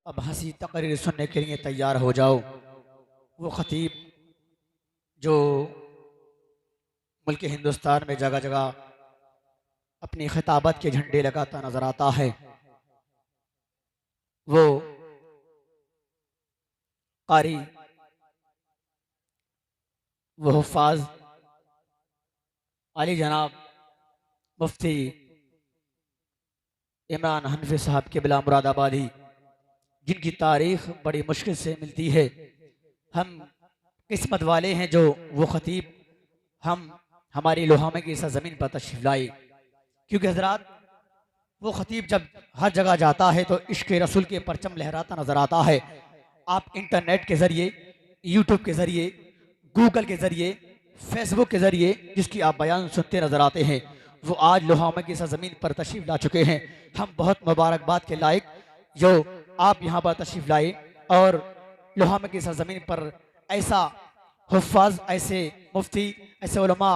अब हंसी तकरीर सुनने के लिए तैयार हो जाओ। वो खतीब जो मुल्क हिंदुस्तान में जगह जगह अपनी खिताबत के झंडे लगाता नजर आता है, वो कारी, वो हुफ़ाज़ आली जनाब मुफ्ती इमरान हनफी साहब के बिला मुरादाबादी, जिनकी तारीख बड़ी मुश्किल से मिलती है। हम किस्मत वाले हैं जो वो खतीब हमारी लोहामे की सरजमीन पर तशरीफ लाए, क्योंकि हजरात वो खतीब जब हर जगह जाता है तो इश्क रसूल के परचम लहराता नजर आता है। आप इंटरनेट के जरिए, यूट्यूब के जरिए, गूगल के जरिए, फेसबुक के जरिए जिसकी आप बयान सुनते नजर आते हैं, वो आज लोहामे की सरजमीन पर तशरीफ ला चुके हैं। हम बहुत मुबारकबाद के लायक जो आप यहाँ पर तशरीफ लाए और लोहामे की सरजमीन पर ऐसा हुफ़ाज़, ऐसे मुफ्ती, ऐसे उलमा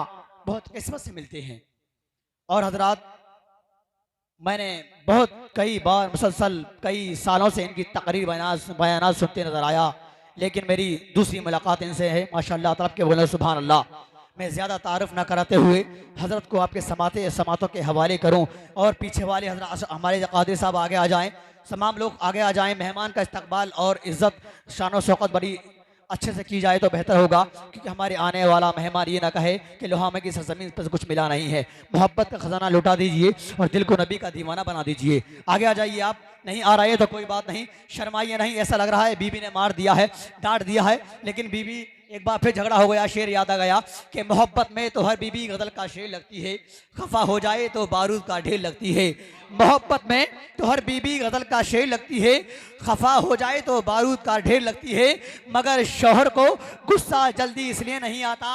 बहुत किस्मत से मिलते हैं। और हजरात मैंने बहुत कई बार मुसलसल कई सालों से इनकी तकरीर बयानात सुनते नजर आया, लेकिन मेरी दूसरी मुलाकात इनसे है। माशाअल्लाह, तरफ के बोले सुभान अल्लाह। मैं ज़्यादा तारुफ ना कराते हुए हज़रत को आपके समातों के हवाले करूं और पीछे वाले हज़रत हमारे कादी साहब आगे आ जाएं, तमाम लोग आगे आ जाएं। मेहमान का इस्तकबाल और इज़्ज़त शान और शौकत बड़ी अच्छे से की जाए तो बेहतर होगा, क्योंकि हमारे आने वाला मेहमान ये ना कहे कि लोहामे की सरजमीन पर कुछ मिला नहीं है। मोहब्बत का खजाना लुटा दीजिए और दिल को नबी का दीवाना बना दीजिए। आगे आ जाइए। आप नहीं आ रहे तो कोई बात नहीं, शर्माइए नहीं। ऐसा लग रहा है बीबी ने मार दिया है, डांट दिया है, लेकिन बीबी एक बार फिर झगड़ा हो गया। शेर याद आ गया कि मोहब्बत में तो हर बीबी गजल का शेर लगती है, खफा हो जाए तो बारूद का ढेर लगती है। मोहब्बत में तो हर बीबी गजल का शेर लगती है, खफा हो जाए तो बारूद का ढेर लगती है। मगर शौहर को गुस्सा जल्दी इसलिए नहीं आता,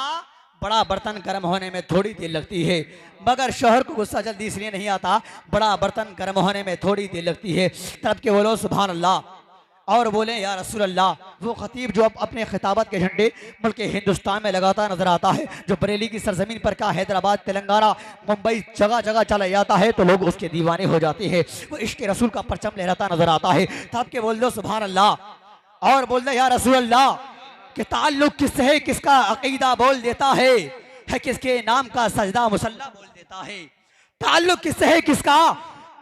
बड़ा बर्तन गर्म होने में थोड़ी देर लगती है। मगर शौहर को गुस्सा जल्दी इसलिए नहीं आता, बड़ा बर्तन गर्म होने में थोड़ी देर लगती है। तब के बोलो सुभान अल्लाह और बोले या रसूल अल्लाह। वो खतीब जो अब अपने खिताबत के झंडे मुल्क हिंदुस्तान में लगाता नजर आता है, जो बरेली की सरजमीन पर का हैदराबाद, तेलंगाना, मुंबई जगह जगह चला जाता है तो लोग उसके दीवाने हो जाते हैं। वो इश्क रसूल का परचम लहराता नजर आता है। तब के बोल दो सुभान अल्लाह और बोल दो या रसूल अल्लाह कि ताल्लुक किससे है, किसका अकीदा बोल देता है किसके नाम का सजदा मुसल्ला बोल देता है। ताल्लुक किससे है, किसका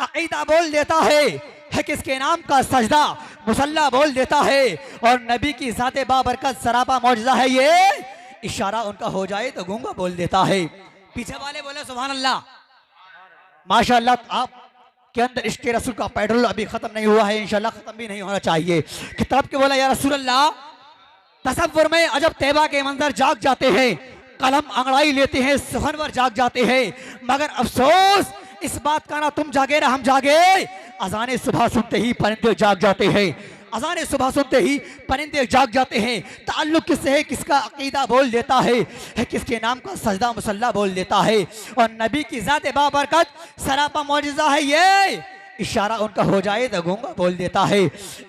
अकीदा बोल देता है किसके नाम का सजदा मुसल्ला बोल देता है। और नबी की ज़ाते बाबरकत सरापा मौजज़ा है ये, इशारा उनका हो जाए तो गूंगा बोल देता है। पीछे वाले बोले सुभान अल्लाह। माशाअल्लाह, आप के अंदर इश्क रसूल का पेट्रोल अभी खत्म नहीं हुआ है, इंशाअल्लाह खत्म भी नहीं होना चाहिए। किताब के बोला या रसूल अल्लाह, तसव्वुर में अजब तैबा के मंजर जाग जाते हैं, कलम अंगड़ाई लेते हैं, सुखनवर जाग जाते हैं। मगर अफसोस इस बात का ना तुम जागे ना हम जागे। अजाने सुबह सुनते ही परिंदे जाग जाते हैं, अजाने सुबह सुनते ही परिंदे जाग जाते हैं। ताल्लुक किससे है, किसका अकीदा बोल देता है किसके नाम का सजदा मुसल्ला बोल देता है। और नबी की ज़ात बाबरकत सरापा मौजज़ा है ये, इशारा उनका हो जाए तो गूंगा बोल देता है,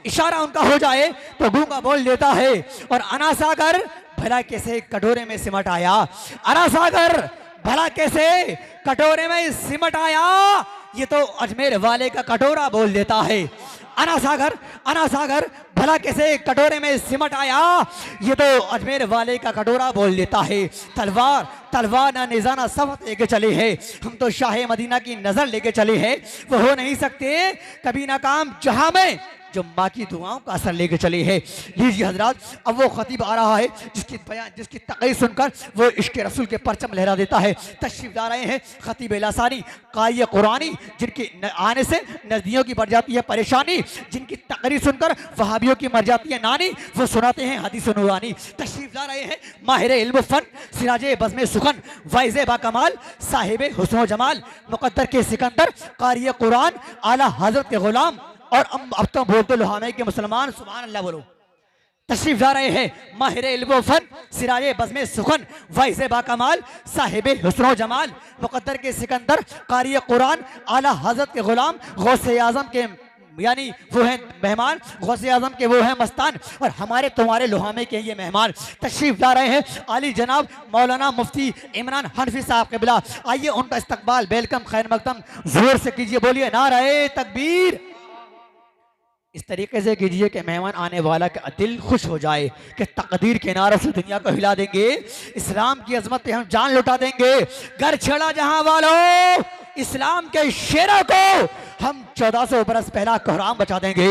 इशारा उनका हो जाए तो गूंगा बोल देता है। और अना सागर भला कैसे कटोरे में सिमट आया, अना सागर भला कैसे कटोरे में सिमट आया, ये तो अजमेर वाले का कटोरा बोल देता है। अना सागर भला कैसे कटोरे में सिमट आया, ये तो अजमेर वाले का कटोरा बोल देता है। तलवार ना निजाना सब लेके चले हैं, हम तो शाह मदीना की नजर लेके चले हैं। वो हो नहीं सकते कभी नाकाम जहां में जो माँ की दुआओं का असर लेके चले हैं। लीजिए हजरात, अब वो खतीब आ रहा है जिसकी तकरीर सुनकर वो इश्क रसूल के परचम लहरा देता है। तशरीफ ला रहे हैं खतीब लासानी कारी कुरानी, जिनके आने से नदियों की बढ़ जाती है परेशानी, जिनकी तकरीर सुनकर वहाबियों की मर जाती है नानी, वो सुनाते हैं हदीस नूरानी। तशरीफ ला रहे हैं माहिर इल्म फन, सिराजे बज़्म सुखन, वाइज़े बाकमाल, साहिब हुस्न जमाल, मुक़द्दर के सिकंदर, कारी कुरान, आला हज़रत के गुलाम। और अब तो बोलते लोहामे के मुसलमान सुभान अल्लाह बोलो। तशरीफ ला रहे हैं माहिर इल्म फन, सिराजे बज़्म सुखन, वाइज़े बाकमाल, साहिब हुस्न जमाल, मुक़द्दर के सिकंदर, कारी कुरान, आला हज़रत के गुलाम, गौसे आज़म के यानी वो हैं मेहमान, गौसे आज़म के वो हैं मस्तान, और हमारे तुम्हारे लोहामे के ये मेहमान। तशरीफ ला रहे हैं आली जनाब मौलाना मुफ्ती इमरान हनफी साहब के बिला। आइए उनका इस्तकबाल वेलकम खैर मकदम जोर से कीजिए, बोलिए नारे तकबीर। इस तरीके से कीजिए कि मेहमान आने वाला का दिल खुश हो जाए कि तकदीर के नारे से दुनिया को हिला देंगे, इस्लाम की अजमत पे हम जान लुटा देंगे। घर छेड़ा जहां वालों, इस्लाम के शेरों को हम 1400 बरस पहला कोहराम बचा देंगे।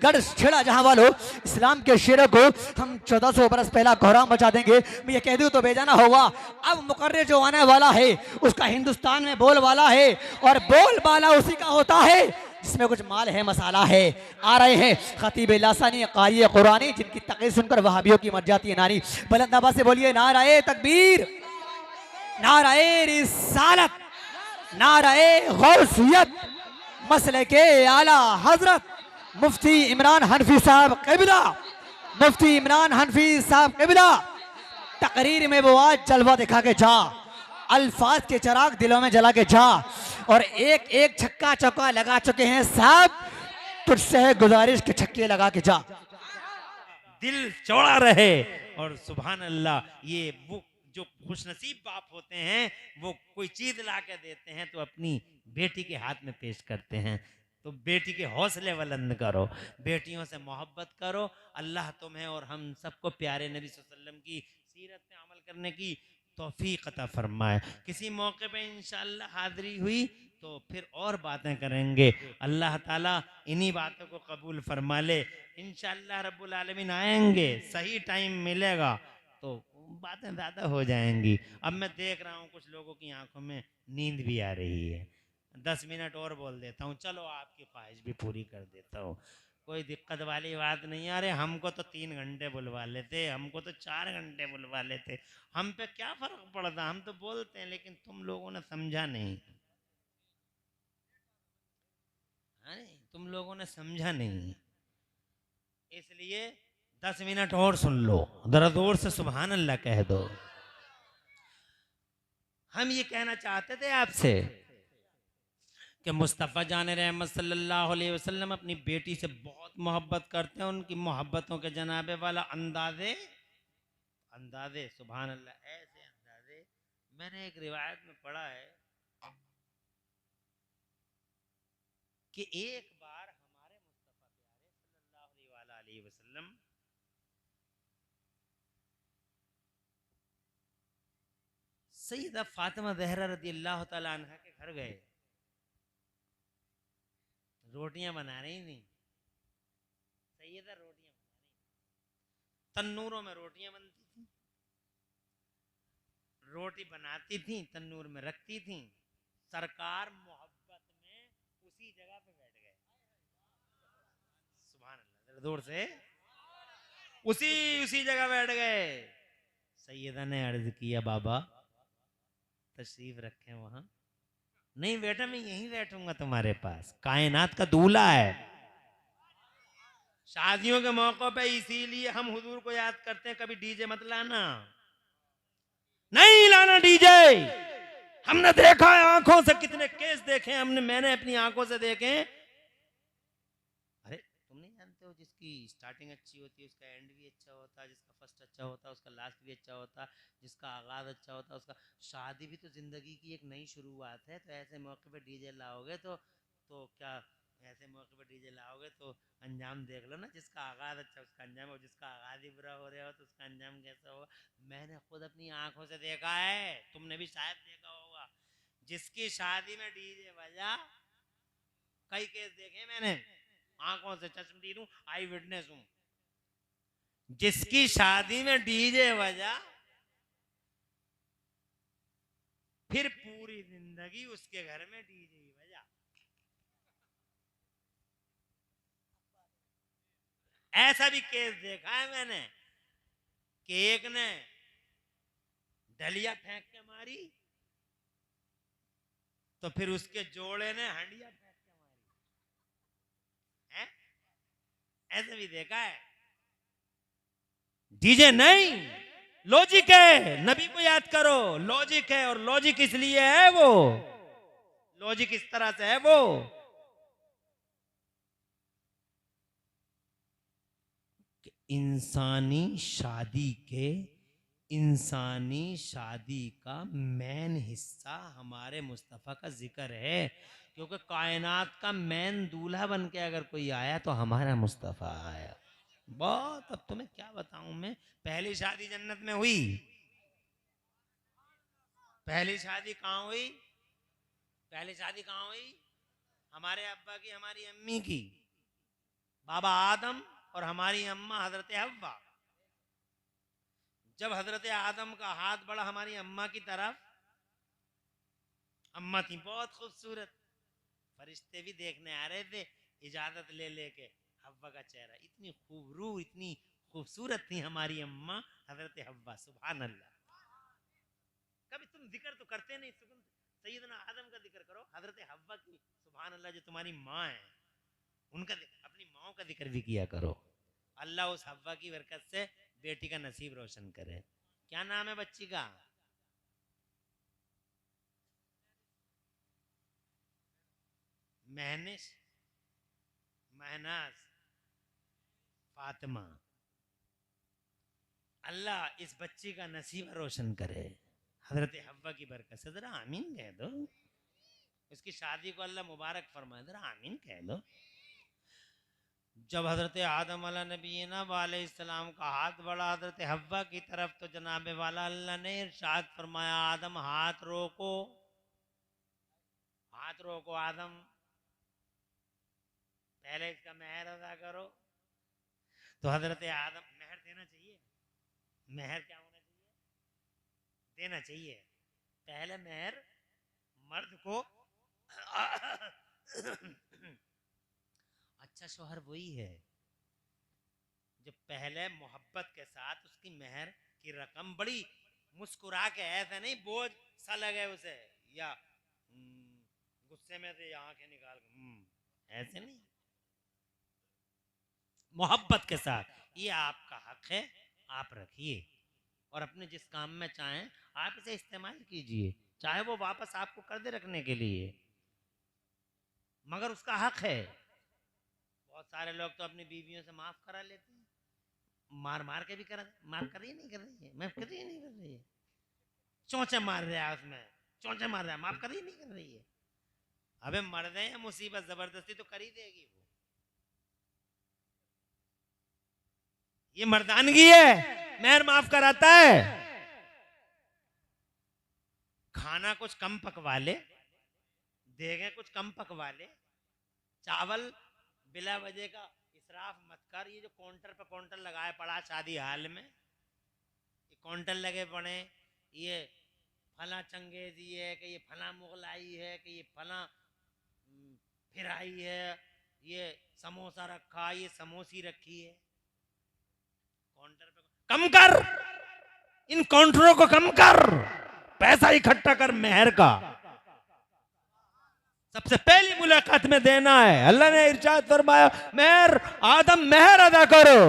गढ़ छेड़ा जहां वालों, इस्लाम के शेरों को हम 1400 बरस पहला कोहराम बचा देंगे। मैं ये कह दूं तो बेजाना होगा। अब मुकर्रर जो आने वाला है उसका हिंदुस्तान में बोलबाला है, और बोलबाला उसी का होता है जिसमें कुछ माल है, मसाला है। आ रहे हैं खतीब लासानी कारी कुरानी, जिनकी तक़रीर सुनकर वहाबियों की मर जाती है नानी। बुलंद आवाज़ से बोलिए नाराए तकबीर, नाराए रिसालत, नाराए गौसियत, मसले के आला हजरत मुफ्ती इमरान हनफी साहब क़िबला, मुफ्ती इमरान हनफी साहब क़िबला। तकरीर में वो आज जलवा दिखा के जा, अल्फाज के चिराग दिलों में जला के जा, और एक एक छक्का चौका लगा चुके हैं साहब। तुझसे है गुजारिश के छक्के लगा के जा, दिल चौड़ा रहे। और सुभान अल्लाह, ये वो जो खुशनसीब बाप होते हैं वो कोई चीज ला के देते हैं तो अपनी बेटी के हाथ में पेश करते हैं। तो बेटी के हौसले बुलंद करो, बेटियों से मोहब्बत करो। अल्लाह तुम्हें और हम सबको प्यारे नबी सल्लल्लाहु अलैहि वसल्लम की सीरत पे अमल करने की तौफीक अता फरमाए। किसी मौके पे इंशाअल्लाह हाजिरी हुई तो फिर और बातें करेंगे। अल्लाह ताला इन्हीं बातों को कबूल फरमा ले। इंशाअल्लाह रब्बुल आलमीन आएंगे, सही टाइम मिलेगा तो बातें ज़्यादा हो जाएंगी। अब मैं देख रहा हूँ कुछ लोगों की आंखों में नींद भी आ रही है। 10 मिनट और बोल देता हूँ, चलो आपकी ख्वाहिश भी पूरी कर देता हूँ। कोई दिक्कत वाली बात नहीं। अरे हमको तो 3 घंटे बुलवा लेते, हमको तो 4 घंटे बुलवा लेते, हम पे क्या फर्क पड़ता। हम तो बोलते हैं लेकिन तुम लोगों ने समझा नहीं। अरे तुम लोगों ने समझा नहीं, इसलिए 10 मिनट और सुन लो, जरा जोर से सुभान अल्लाह कह दो। हम ये कहना चाहते थे आपसे कि मुस्तफ़ा जान रहमत सल्लल्लाहु अलैहि वसल्लम अपनी बेटी से बहुत मोहब्बत करते हैं। उनकी मोहब्बतों के जनाबे वाला अंदाजे अंदाजे सुभान अल्लाह, ऐसे अंदाजे। मैंने एक रिवायत में पढ़ा है कि एक बार हमारे मुस्तफ़ा प्यारे सल्लल्लाहु अलैहि वसल्लम सैयदा फातिमा ज़हरा रज़ी अल्लाह तआला अन्हा के घर गए। रोटियां बना रही थी सैयदा, रोटियां बना रही, तन्नूरों में रोटियां बनती थी, रोटी बनाती थी, तन्नूर में रखती थी। सरकार मोहब्बत में उसी जगह पे बैठ गए। सुभान अल्लाह, जोर से, उसी उसी जगह बैठ गए। सैयदा ने अर्ज किया, बाबा तशरीफ रखें वहां। नहीं बेटा, मैं यहीं बैठूंगा तुम्हारे पास, कायनात का दूल्हा है। शादियों के मौकों पे इसीलिए हम हुजूर को याद करते हैं, कभी डीजे मत लाना, नहीं लाना डीजे। हमने देखा है आंखों से, कितने केस देखे हमने, मैंने अपनी आंखों से देखे। अरे तुम नहीं जानते हो, जिसकी स्टार्टिंग अच्छी होती है उसका एंड भी अच्छा होता है, जिसका फर्स्ट अच्छा होता है उसका लास्ट भी अच्छा होता है, जिसका आगाज अच्छा होता है उसका। शादी भी तो जिंदगी की एक नई शुरुआत है। तो ऐसे मौके पे डीजे लाओगे तो क्या, ऐसे मौके पे डीजे लाओगे तो अंजाम देख लो ना। जिसका आगाज अच्छा उसका अंजाम, और जिसका आगाज ही बुरा हो रहा हो तो उसका अंजाम कैसा होगा। मैंने खुद अपनी आंखों से देखा है, तुमने भी शायद देखा होगा। जिसकी शादी में डीजे बजा, कई केस देखे मैंने आंखों से, चश्मदीद हूं, आई विटनेस हूं। जिसकी शादी में डीजे बजा, फिर पूरी जिंदगी उसके घर में डीजे ही बजा। ऐसा भी केस देखा है मैंने कि एक ने डलिया फेंक के मारी तो फिर उसके जोड़े ने हंडिया फेंक के मारी है? ऐसे भी देखा है। डीजे नहीं, लॉजिक है। नबी को याद करो, लॉजिक है। और लॉजिक इसलिए है, वो लॉजिक इस तरह से है वो कि इंसानी शादी के इंसानी शादी का मेन हिस्सा हमारे मुस्तफ़ा का जिक्र है, क्योंकि कायनात का मेन दूल्हा बन के अगर कोई आया तो हमारा मुस्तफ़ा आया। बहुत, अब तुम्हें क्या बताऊं मैं। पहली शादी जन्नत में हुई। पहली शादी कहाँ हुई? पहली शादी कहाँ हुई? हमारे अब्बा की, हमारी अम्मी की, बाबा आदम और हमारी अम्मा हजरत हव्वा। जब हजरत आदम का हाथ बढ़ा हमारी अम्मा की तरफ, अम्मा थी बहुत खूबसूरत, फरिश्ते भी देखने आ रहे थे इजाजत ले लेके। हव्वा का चेहरा इतनी खूबरू, इतनी खूबसूरत थी हमारी अम्मा हजरत हव्वा। सुभान अल्लाह। कभी तुम जिक्र तो करते नहीं, सैयदना आदम का जिक्र करो, हजरत हव्वा की, सुभान अल्लाह, जो तुम्हारी माँ है उनका, अपनी माँ का जिक्र भी किया करो। अल्लाह उस हव्वा की बरकत से बेटी का नसीब रोशन करे। क्या नाम है बच्ची का? महनिश, महनाज, फातिमा। अल्लाह इस बच्ची का नसीब रोशन करे हजरत हव्वा की बरकत से। जरा आमीन कह दो। इसकी शादी को अल्लाह मुबारक फरमाए, जरा आमीन कह दो। जब हजरत आदम नबीना वालेइस्सलाम का हाथ बढ़ा हजरत हव्वा की तरफ, तो जनाब वाला अल्लाह ने इरशाद फरमाया, आदम हाथ रोको, हाथ रोको आदम, पहले इसका मेहर अदा करो। तो हजरत आदम, मेहर देना चाहिए, मेहर क्या होना चाहिए? देना चाहिए। पहले मेहर मर्द को अच्छा शोहर वही है जो पहले मोहब्बत के साथ उसकी मेहर की रकम बड़ी मुस्कुरा के, ऐसा नहीं बोझ सा लगे उसे, या गुस्से में से आंखें निकाल, ऐसे नहीं, मोहब्बत के साथ, ये आपका हक है, आप रखिए और अपने जिस काम में चाहें आप इसे इस्तेमाल कीजिए, चाहे वो वापस आपको कर दे रखने के लिए, मगर उसका हक है। बहुत सारे लोग तो अपनी बीवियों से माफ करा लेते हैं, मार मार के भी करा, माफ कर रही है नहीं कर रही है, माफ कर रही है नहीं कर रही है, चोंचे मार रहा है उसमें, चोंचे मार रहा है, माफ कर रही है नहीं कर रही है। अबे मर्द है, मुसीबत जबरदस्ती तो कर ही देगी वो, ये मर्दानगी है, मेहर माफ कराता है। खाना कुछ कम पकवा ले, देगे कुछ कम पकवा ले, चावल बिला वजह का इसराफ मत कर। ये जो काउंटर पे काउंटर लगाए पड़ा शादी हाल में, ये काउंटर लगे पड़े, ये फला चंगेजी है कि ये फला मुगलाई है कि ये फला फिराई है, ये समोसा रखा, ये समोसी रखी है, काउंटर पे कम कर, इन काउंटरों को कम कर, पैसा इकट्ठा कर मेहर का। सबसे पहली मुलाकात में देना है। अल्लाह ने इरशाद फरमाया, मेहर आदम मेहर अदा करो।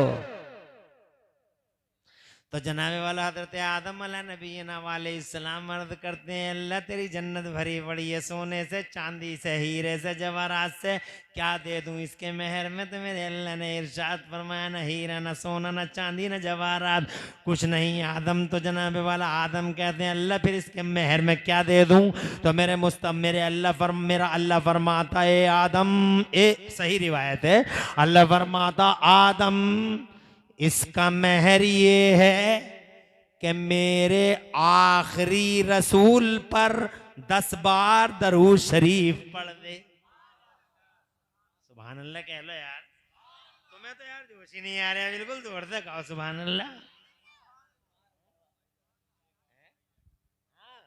तो जनाबे वाला हजरत आदम नबीना वालेइस्सलाम अर्ज करते हैं, अल्लाह तेरी जन्नत भरी पड़ी है सोने से, चांदी से, हीरे से, जवाहरात से, क्या दे दूं इसके मेहर में? तो मेरे अल्लाह ने इरशाद फरमाया, न हीरा, न सोना, न चांदी, न जवाहरात, कुछ नहीं। आदम, तो जनाबे वाला आदम कहते हैं, अल्लाह फिर इसके मेहर में क्या दे दूं? तो मेरा अल्लाह फरमाता है, आदम, सही रिवायत है, अल्लाह फरमाता, आदम इसका मेहर ये है कि मेरे आखिरी रसूल पर 10 बार दरूद शरीफ पढ़ दे। सुभान अल्लाह कह लो यार, तुम्हें तो यार जोश ही नहीं आ रहा, बिल्कुल जोर से कहो सुभान अल्लाह। हाँ,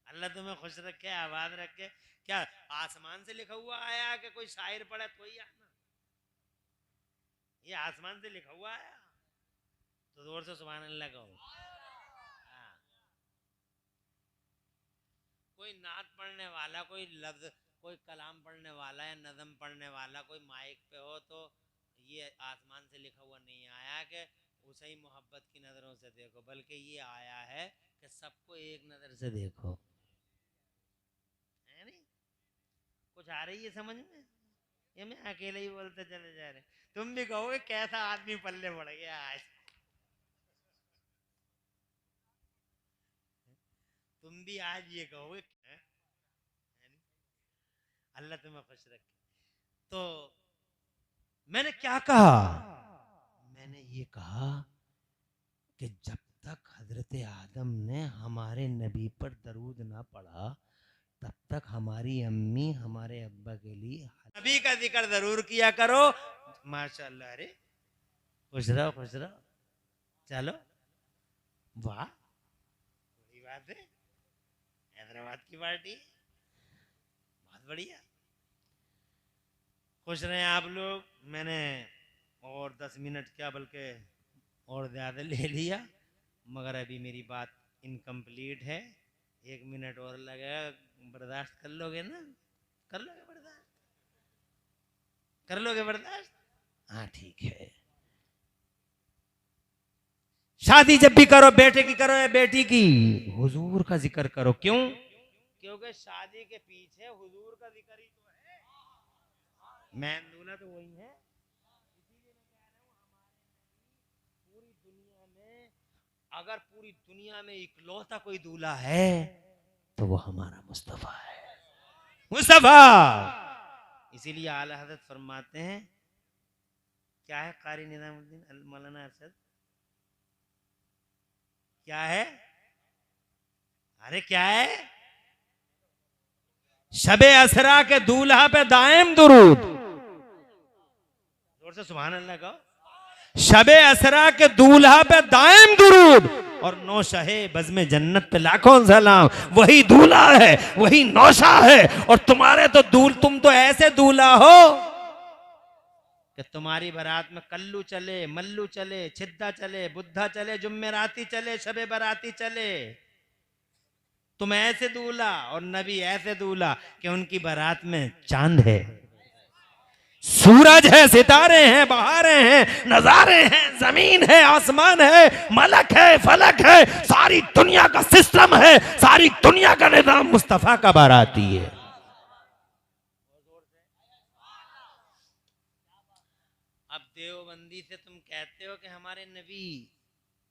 अल्लाह तुम्हें खुश रखे, आबाद रखे। क्या आसमान से लिखा हुआ आया कि कोई शायर पढ़े तो ही आना? ये आसमान से लिखा हुआ आया, तो जोर से सुभान अल्लाह कहो। हाँ। कोई नात पढ़ने वाला, कोई लफ्ज, कोई कलाम पढ़ने वाला या नज़म पढ़ने वाला कोई माइक पे हो, तो ये आसमान से लिखा हुआ नहीं आया कि उसे ही मोहब्बत की नज़रों से देखो, बल्कि ये आया है कि सबको एक नज़र से देखो। है नहीं? कुछ आ रही है समझ में? ये मैं अकेले ही बोलते चले जा रहे, तुम भी कहोगे कैसा आदमी पल्ले पड़ गया आज। तुम भी आज ये कहोगे है नहीं? अल्लाह तुम्हें खुश रखे। तो मैंने क्या कहा? मैंने ये कहा कि जब तक हजरत आदम ने हमारे नबी पर दरूद ना पढ़ा, तब तक हमारी अम्मी हमारे अब्बा के लिए नबी का जिक्र जरूर किया करो। माशाल्लाह, अरे खुश रहो खुश रहो, चलो वाह, बड़ी बात है, हैदराबाद की पार्टी, बहुत बढ़िया, खुश रहे आप लोग। मैंने और 10 मिनट क्या बल्कि और ज़्यादा ले लिया, मगर अभी मेरी बात इनकम्प्लीट है, 1 मिनट और लगेगा। बर्दाश्त कर लोगे ना? कर लोगे बर्दाश्त? कर लोगे बर्दाश्त? हाँ ठीक है। शादी जब भी करो, बेटे की करो या बेटी की, हुजूर का जिक्र करो। क्यों? क्योंकि शादी के पीछे हुजूर का जिक्र ही तो है, मैन दूल्हा तो वही है। पूरी दुनिया में, अगर पूरी दुनिया में इकलौता कोई दूल्हा है तो वो हमारा मुस्तफा है, मुस्तफा। इसीलिए आला हजरत फरमाते हैं, क्या है कारी निजामुद्दीन मौलाना अरशद, क्या है? अरे क्या है? शबे असरा के दूल्हा पे दायम दुरूद, जोर से सुभान अल्लाह कहो। शबे असरा के दूल्हा पे दायम दुरूद, और नौशाहे बज़्म जन्नत पे लाखों सलाम। वही दूल्हा है, वही नौशा है। और तुम्हारे तो तुम तो ऐसे दूल्हा हो कि तुम्हारी बारात में कल्लू चले, मल्लू चले, छिद्दा चले, बुद्धा चले, जुम्मेराती चले, शबे बाराती चले, तुम ऐसे दूल्हा और नबी ऐसे दूल्हा कि उनकी बारात में चांद है, सूरज है, सितारे हैं, बहारें हैं, नजारे हैं, जमीन है, आसमान है, मलक है, फलक है, सारी दुनिया का सिस्टम है, सारी दुनिया का निजाम मुस्तफा का बाराती है। अब देवबंदी से तुम कहते हो कि हमारे नबी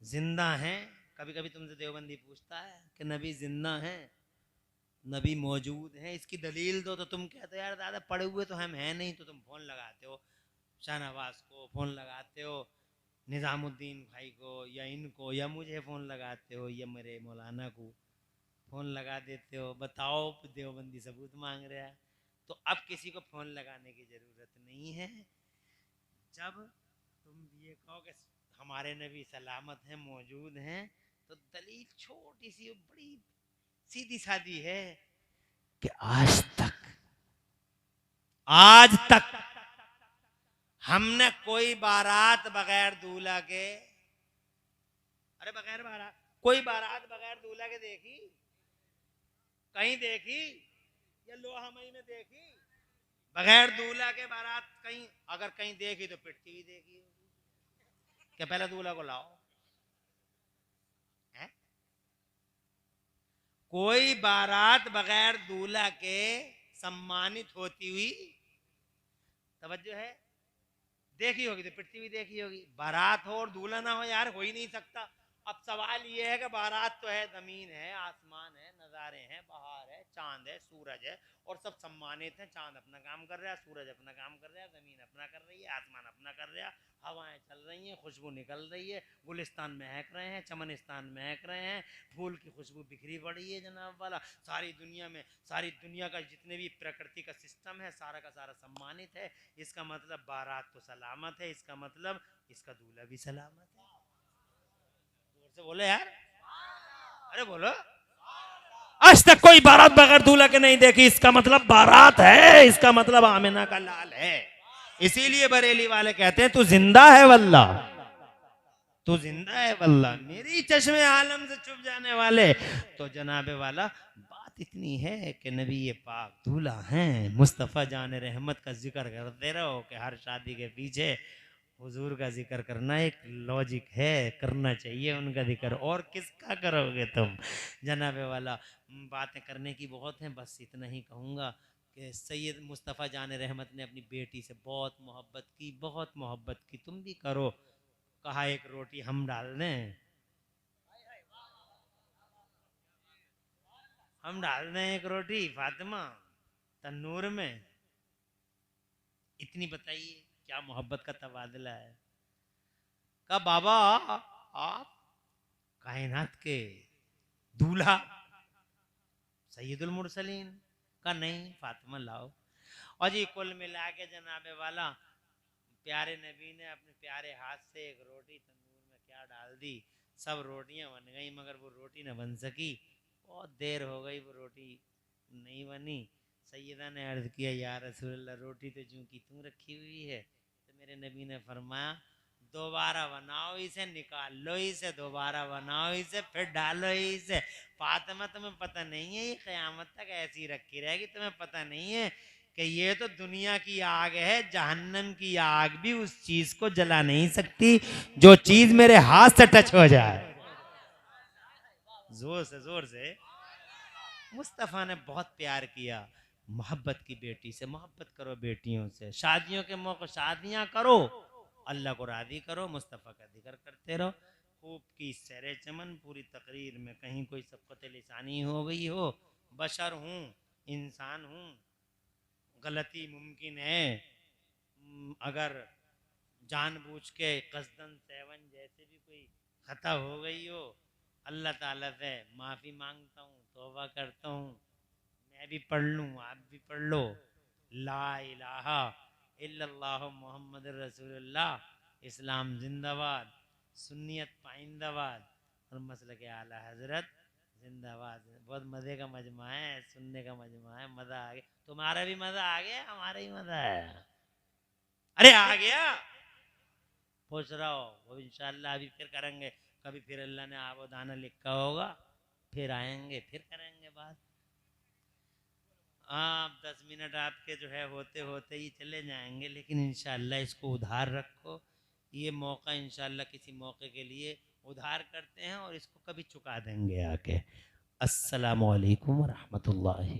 जिंदा हैं, कभी कभी तुमसे देवबंदी पूछता है कि नबी जिंदा हैं, नबी मौजूद हैं, इसकी दलील दो, तो तुम कहते हो यार दादा पढ़े हुए तो हम हैं नहीं, तो तुम फोन लगाते हो शाहनवाज को, फोन लगाते हो निजामुद्दीन भाई को, या इनको, या मुझे फोन लगाते हो, या मेरे मौलाना को फोन लगा देते हो, बताओ देवबंदी सबूत मांग रहा है। तो अब किसी को फोन लगाने की जरूरत नहीं है। जब तुम ये कहो कि हमारे नबी सलामत हैं, मौजूद हैं, तो दलील छोटी सी बड़ी सीधी सादी है कि आज तक हमने कोई बारात बगैर दूल्हा के, अरे बगैर बारात, कोई बारात बगैर दूल्हा के देखी? कहीं देखी? या लोहामई में देखी? बगैर दूल्हा के बारात कहीं अगर कहीं देखी तो पिटती हुई देखी होगी। क्या पहले दूल्हा को लाओ है? कोई बारात बगैर दूल्हा के सम्मानित होती हुई, तवज्जो है, देखी होगी तो पिटती हुई देखी होगी। बारात हो और दूल्हा ना हो यार, हो ही नहीं सकता। अब सवाल ये है कि बारात तो है, जमीन है, आसमान है, नजारे हैं, बहार है, चांद है, सूरज है, और सब सम्मानित हैं। चांद अपना काम कर रहा है, सूरज अपना काम कर रहा है, जमीन अपना कर रही है, आसमान अपना कर रहा है, हवाएं चल रही हैं, खुशबू निकल रही है, गुलिस्तान महक रहे हैं, चमनिस्तान महक रहे हैं, फूल की खुशबू बिखरी पड़ी है जनाब वाला। सारी दुनिया में, सारी दुनिया का जितने भी प्रकृति का सिस्टम है, सारा का सारा सम्मानित है। इसका मतलब बारात तो सलामत है, इसका मतलब इसका दूल्हा भी सलामत है। जोर से बोलो यार, अरे बोलो। आज तक कोई बारात बगैर दूल्हा के नहीं देखी, इसका मतलब बारात है, इसका मतलब आमिना का लाल है। इसीलिए बरेली वाले कहते हैं तू जिंदा है वल्ला, तू जिंदा है वल्ला, मेरी चश्मे आलम से छुप जाने वाले। तो जनाबे वाला बात इतनी है कि नबी ये पाक दूल्हा हैं, मुस्तफ़ा जान रहमत का जिक्र करते रहो कि हर शादी के पीछे हुजूर का जिक्र करना एक लॉजिक है, करना चाहिए उनका जिक्र। और किसका करोगे तुम जनाबे वाला? बातें करने की बहुत हैं, बस इतना ही कहूँगा कि सैयद मुस्तफ़ा जान रहमत ने अपनी बेटी से बहुत मोहब्बत की, बहुत मोहब्बत की, तुम भी करो। कहा एक रोटी हम डाल दें, हम डाल दें एक रोटी फातिमा तन्नूर में। इतनी बताइए क्या मोहब्बत का तबादला है। कहा बाबा आप कायनात के दूल्हा सैयदुल मुरसलीन। का नहीं फातिमा लाओ। और जी कुल मिला के जनाबे वाला प्यारे नबी ने अपने प्यारे हाथ से एक रोटी तंदूर में क्या डाल दी। सब रोटियां बन गई मगर वो रोटी न बन सकी। बहुत देर हो गई वो रोटी नहीं बनी। सैयदा ने अर्ज किया या रसूलल्लाह रोटी तो जूं की तूं रखी हुई है। तो मेरे नबी ने फरमाया दोबारा बनाओ इसे, निकाल लो इसे, दोबारा बनाओ इसे, फिर डालो इसे। फातिमा तुम्हें पता नहीं है ये क़यामत तक ऐसी रखी रहेगी। तुम्हें पता नहीं है कि ये तो दुनिया की आग है, जहन्नम की आग भी उस चीज को जला नहीं सकती जो चीज मेरे हाथ से टच हो जाए। जोर से मुस्तफ़ा ने बहुत प्यार किया मोहब्बत की बेटी से। मोहब्बत करो बेटियों से, शादियों के मौके शादियां करो, अल्लाह को राजी करो, मुस्तफ़ा का जिक्र करते रहो। खूब की सैरे चमन पूरी तकरीर में कहीं कोई सबकत लिसानी हो गई हो। बशर हूँ, इंसान हूँ, गलती मुमकिन है। अगर जानबूझ के कसदन सेवन जैसे भी कोई खता हो गई हो, अल्लाह ताला से माफ़ी मांगता हूँ, तौबा करता हूँ। मैं भी पढ़ लूँ, आप भी पढ़ लो, ला इलाहा इल्लल्लाह मोहम्मद रसूलुल्लाह, इस्लाम जिंदाबाद, सुन्नियत पाइंदाबाद और मसल के आला हजरत जिंदाबाद। बहुत मज़े का मजमा है, सुनने का मजमा है, मज़ा आ गया। तुम्हारा भी मज़ा आ गया, हमारा ही मज़ा है। अरे आ गया पूछ रहा हो वो इंशाल्लाह अभी फिर करेंगे। कभी फिर अल्लाह ने आबो दाना लिखा होगा, फिर आएंगे फिर करेंगे बात। आप 10 मिनट आपके जो है होते होते ही चले जाएंगे, लेकिन इंशाल्लाह इसको उधार रखो। ये मौका इंशाल्लाह किसी मौके के लिए उधार करते हैं और इसको कभी चुका देंगे आके। अस्सलामु अलैकुम व रहमतुल्लाहि।